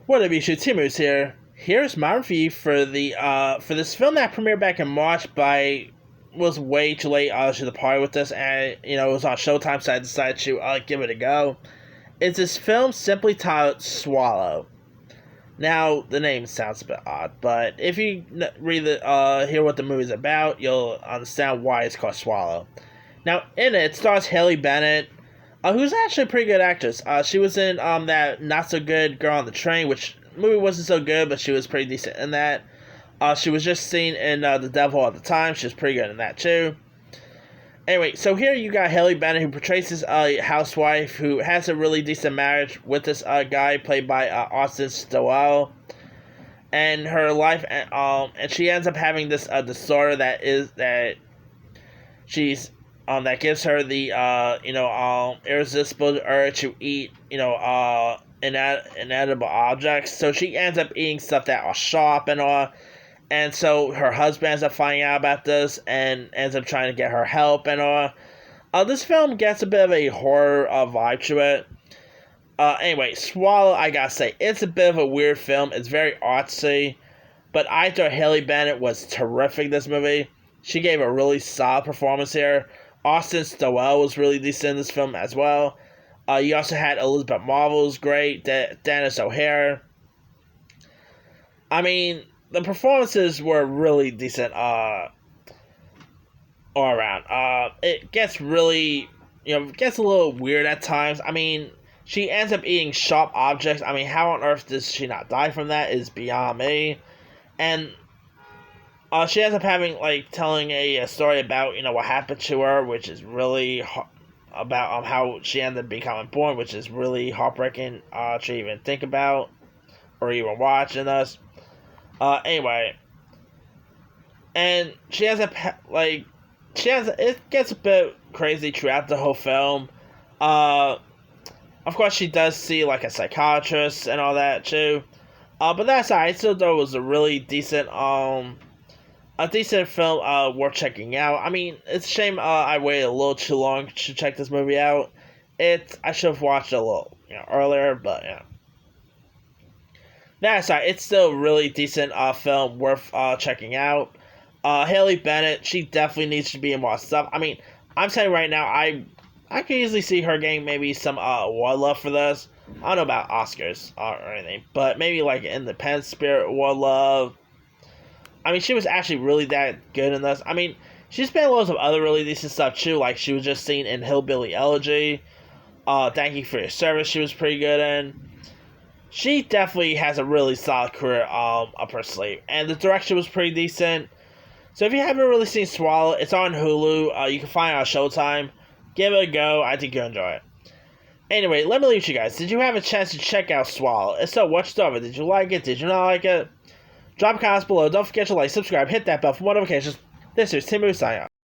What up, YouTube? Timu's here. Here's my review for this film that premiered back in March, but I was way too late to the party with this, and it was on Showtime, so I decided to give it a go. It's this film simply titled Swallow. Now the name sounds a bit odd, but if you hear what the movie's about, you'll understand why it's called Swallow. Now in it stars Haley Bennett, who's actually a pretty good actress. She was in that Not So Good Girl on the Train, which movie wasn't so good, but she was pretty decent in that. She was just seen in The Devil at the Time. She was pretty good in that too. Anyway, so here you got Haley Bennett, who portrays this housewife who has a really decent marriage with this guy played by Austin Stowell, and her life, and she ends up having this disorder that she's that gives her the irresistible urge to eat inedible objects. So she ends up eating stuff that are sharp and all. And so her husband ends up finding out about this and ends up trying to get her help and all. This film gets a bit of a horror vibe to it. Anyway, Swallow, I gotta say, it's a bit of a weird film. It's very artsy. But I thought Haley Bennett was terrific in this movie. She gave a really solid performance here. Austin Stowell was really decent in this film as well. You also had Elizabeth Marvel was great. Dennis O'Hare. I mean, the performances were really decent all around. It gets really, gets a little weird at times. I mean, she ends up eating sharp objects. I mean, how on earth does she not die from that is beyond me. And she ends up telling a story about, what happened to her, which is really about how she ended up becoming born, which is really heartbreaking to even think about or even watch in us. Anyway, and she ends up it gets a bit crazy throughout the whole film. Of course, she does see a psychiatrist and all that too. But that's alright. I still thought it was a really decent film worth checking out. I mean, it's a shame I waited a little too long to check this movie out. I should have watched it a little earlier, but yeah. That's right. It's still a really decent film worth checking out. Haley Bennett, she definitely needs to be in more stuff. I mean, I'm saying right now, I could easily see her getting maybe some award love for this. I don't know about Oscars or anything, but maybe Independent Spirit Award love. I mean, she was actually really that good in this. I mean, she's been in loads of other really decent stuff too. Like, she was just seen in Hillbilly Elegy. Thank You for Your Service, she was pretty good in. She definitely has a really solid career up her sleeve. And the direction was pretty decent. So if you haven't really seen Swallow, it's on Hulu. You can find it on Showtime. Give it a go. I think you'll enjoy it. Anyway, let me leave you guys. Did you have a chance to check out Swallow? If so, what you thought of it? Did you like it? Did you not like it? Drop comments below. Don't forget to like, subscribe, hit that bell for more notifications. This is Timu signing out.